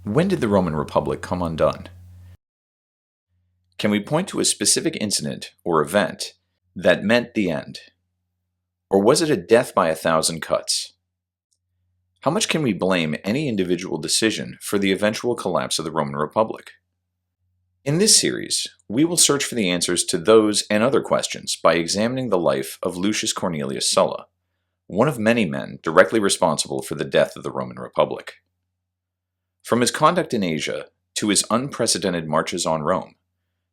When did the Roman Republic come undone? Can we point to a specific incident or event that meant the end? Or was it a death by 1,000 cuts? How much can we blame any individual decision for the eventual collapse of the Roman Republic? In this series, we will search for the answers to those and other questions by examining the life of Lucius Cornelius Sulla, one of many men directly responsible for the death of the Roman Republic. From his conduct in Asia, to his unprecedented marches on Rome,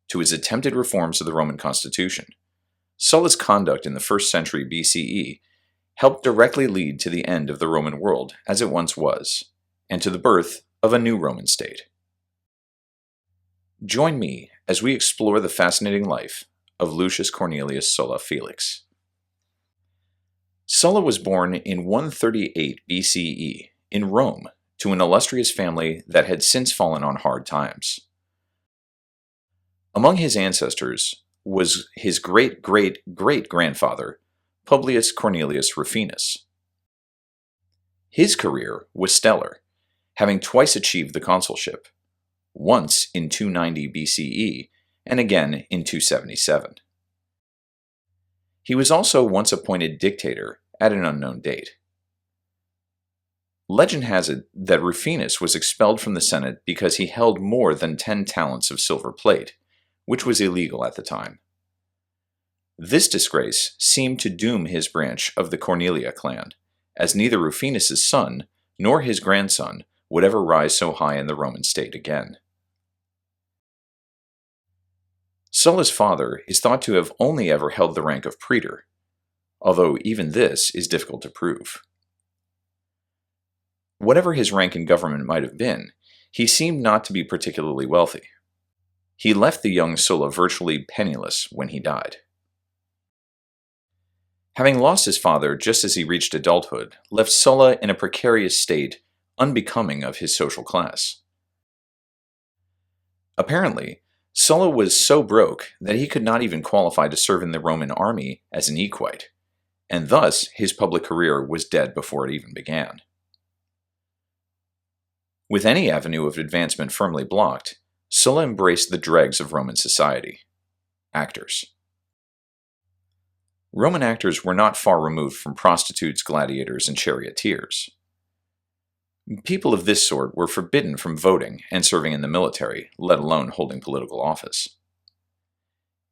to his attempted reforms of the Roman constitution, Sulla's conduct in the 1st century BCE helped directly lead to the end of the Roman world as it once was, and to the birth of a new Roman state. Join me as we explore the fascinating life of Lucius Cornelius Sulla Felix. Sulla was born in 138 BCE in Rome to an illustrious family that had since fallen on hard times. Among his ancestors was his great-great-great-grandfather, Publius Cornelius Rufinus. His career was stellar, having twice achieved the consulship, once in 290 BCE and again in 277. He was also once appointed dictator at an unknown date. Legend has it that Rufinus was expelled from the Senate because he held more than 10 talents of silver plate, which was illegal at the time. This disgrace seemed to doom his branch of the Cornelia clan, as neither Rufinus's son nor his grandson would ever rise so high in the Roman state again. Sulla's father is thought to have only ever held the rank of praetor, although even this is difficult to prove. Whatever his rank in government might have been, he seemed not to be particularly wealthy. He left the young Sulla virtually penniless when he died. Having lost his father just as he reached adulthood left Sulla in a precarious state unbecoming of his social class. Apparently, Sulla was so broke that he could not even qualify to serve in the Roman army as an equite, and thus his public career was dead before it even began. With any avenue of advancement firmly blocked, Sulla embraced the dregs of Roman society: actors. Roman actors were not far removed from prostitutes, gladiators, and charioteers. People of this sort were forbidden from voting and serving in the military, let alone holding political office.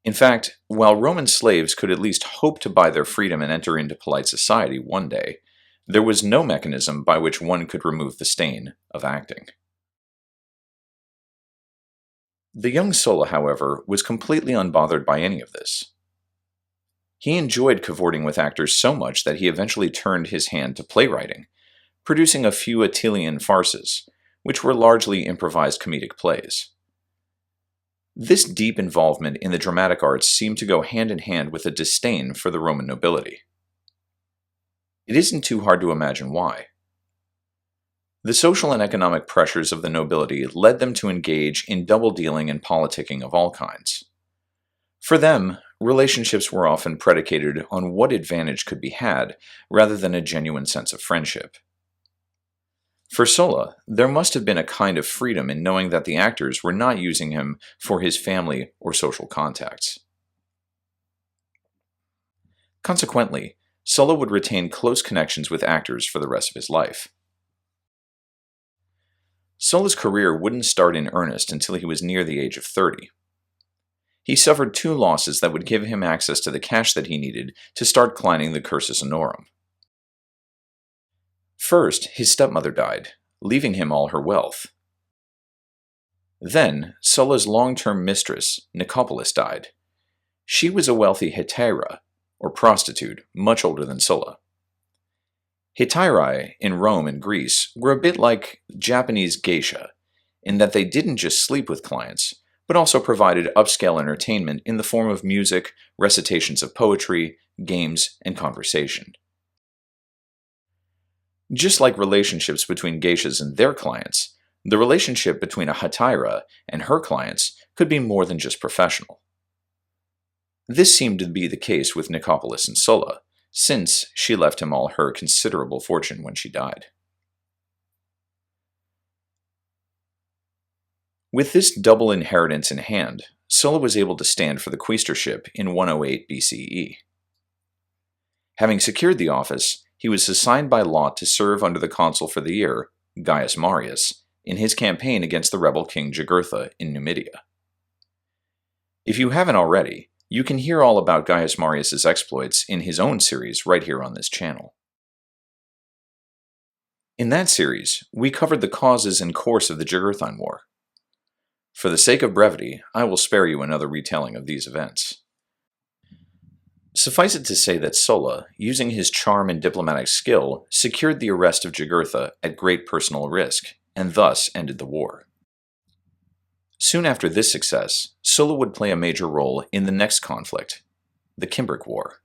In fact, while Roman slaves could at least hope to buy their freedom and enter into polite society one day, there was no mechanism by which one could remove the stain of acting. The young Sulla, however, was completely unbothered by any of this. He enjoyed cavorting with actors so much that he eventually turned his hand to playwriting, producing a few Attilian farces, which were largely improvised comedic plays. This deep involvement in the dramatic arts seemed to go hand in hand with a disdain for the Roman nobility. It isn't too hard to imagine why. The social and economic pressures of the nobility led them to engage in double-dealing and politicking of all kinds. For them, relationships were often predicated on what advantage could be had, rather than a genuine sense of friendship. For Sulla, there must have been a kind of freedom in knowing that the actors were not using him for his family or social contacts. Consequently, Sulla would retain close connections with actors for the rest of his life. Sulla's career wouldn't start in earnest until he was near the age of 30. He suffered 2 losses that would give him access to the cash that he needed to start climbing the cursus honorum. First, his stepmother died, leaving him all her wealth. Then, Sulla's long-term mistress, Nicopolis, died. She was a wealthy hetaira, or prostitute, much older than Sulla. Hetairai in Rome and Greece were a bit like Japanese geisha, in that they didn't just sleep with clients, but also provided upscale entertainment in the form of music, recitations of poetry, games, and conversation. Just like relationships between geishas and their clients, the relationship between a hetaira and her clients could be more than just professional. This seemed to be the case with Nicopolis and Sulla, since she left him all her considerable fortune when she died. With this double inheritance in hand, Sulla was able to stand for the quaestorship in 108 BCE. Having secured the office, he was assigned by lot to serve under the consul for the year, Gaius Marius, in his campaign against the rebel king Jugurtha in Numidia. If you haven't already, you can hear all about Gaius Marius's exploits in his own series right here on this channel. In that series, we covered the causes and course of the Jugurthine War. For the sake of brevity, I will spare you another retelling of these events. Suffice it to say that Sulla, using his charm and diplomatic skill, secured the arrest of Jugurtha at great personal risk, and thus ended the war. Soon after this success, Sulla would play a major role in the next conflict, the Cimbric War.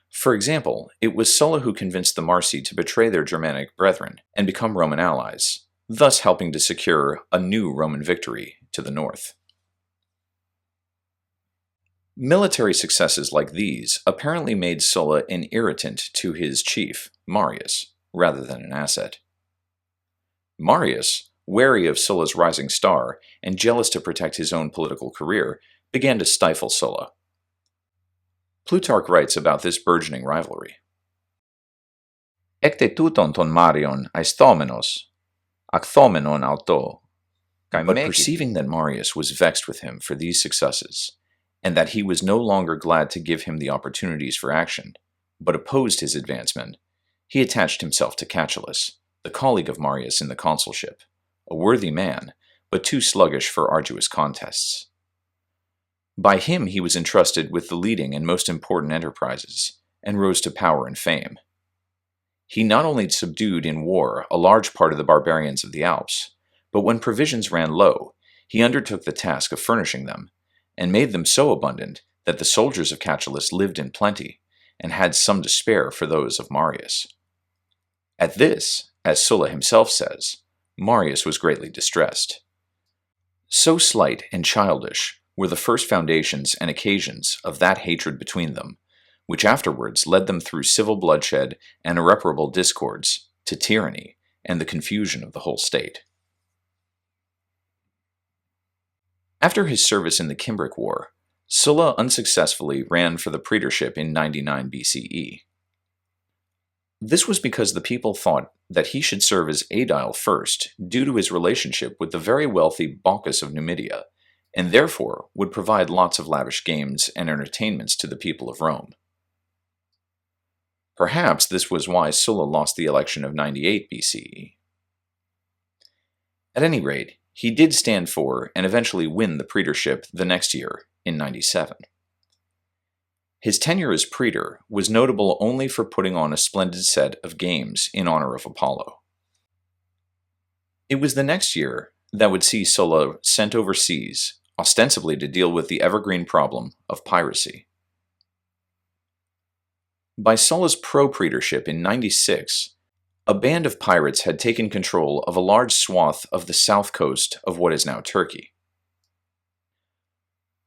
For example, it was Sulla who convinced the Marsi to betray their Germanic brethren and become Roman allies, thus helping to secure a new Roman victory to the north. Military successes like these apparently made Sulla an irritant to his chief, Marius, rather than an asset. Marius, wary of Sulla's rising star and jealous to protect his own political career, began to stifle Sulla. Plutarch writes about this burgeoning rivalry. Ecte tuton ton Marion aisthomenos, acthomenon auto. But perceiving that Marius was vexed with him for these successes, and that he was no longer glad to give him the opportunities for action, but opposed his advancement, he attached himself to Catullus, the colleague of Marius in the consulship, a worthy man, but too sluggish for arduous contests. By him he was entrusted with the leading and most important enterprises, and rose to power and fame. He not only subdued in war a large part of the barbarians of the Alps, but when provisions ran low, he undertook the task of furnishing them, and made them so abundant that the soldiers of Catullus lived in plenty, and had some to spare for those of Marius. At this, as Sulla himself says, Marius was greatly distressed. So slight and childish were the first foundations and occasions of that hatred between them, which afterwards led them through civil bloodshed and irreparable discords to tyranny and the confusion of the whole state. After his service in the Cimbric War, Sulla unsuccessfully ran for the praetorship in 99 BCE. This was because the people thought that he should serve as aedile first due to his relationship with the very wealthy Bocchus of Numidia, and therefore would provide lots of lavish games and entertainments to the people of Rome. Perhaps this was why Sulla lost the election of 98 BCE. At any rate, he did stand for and eventually win the praetorship the next year, in 97. His tenure as praetor was notable only for putting on a splendid set of games in honor of Apollo. It was the next year that would see Sulla sent overseas, ostensibly to deal with the evergreen problem of piracy. By Sulla's pro-praetorship in 96, a band of pirates had taken control of a large swath of the south coast of what is now Turkey.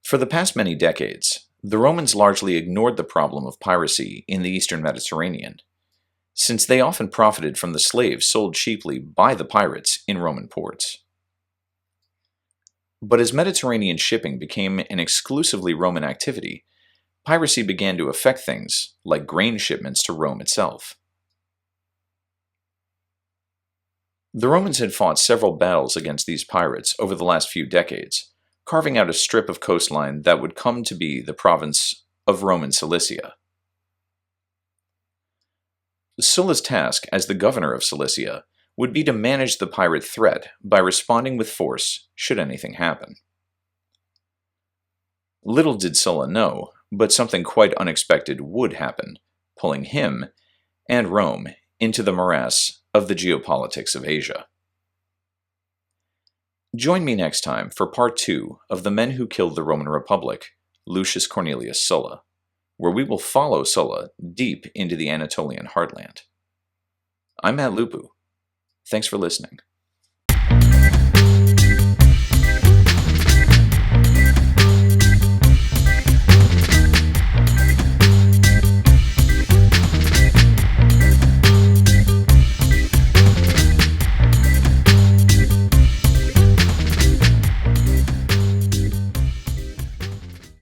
For the past many decades, the Romans largely ignored the problem of piracy in the eastern Mediterranean, since they often profited from the slaves sold cheaply by the pirates in Roman ports. But as Mediterranean shipping became an exclusively Roman activity, piracy began to affect things like grain shipments to Rome itself. The Romans had fought several battles against these pirates over the last few decades, carving out a strip of coastline that would come to be the province of Roman Cilicia. Sulla's task as the governor of Cilicia would be to manage the pirate threat by responding with force should anything happen. Little did Sulla know, but something quite unexpected would happen, pulling him and Rome into the morass of the geopolitics of Asia. Join me next time for part 2 of The Men Who Killed the Roman Republic, Lucius Cornelius Sulla, where we will follow Sulla deep into the Anatolian heartland. I'm Lupu. Thanks for listening.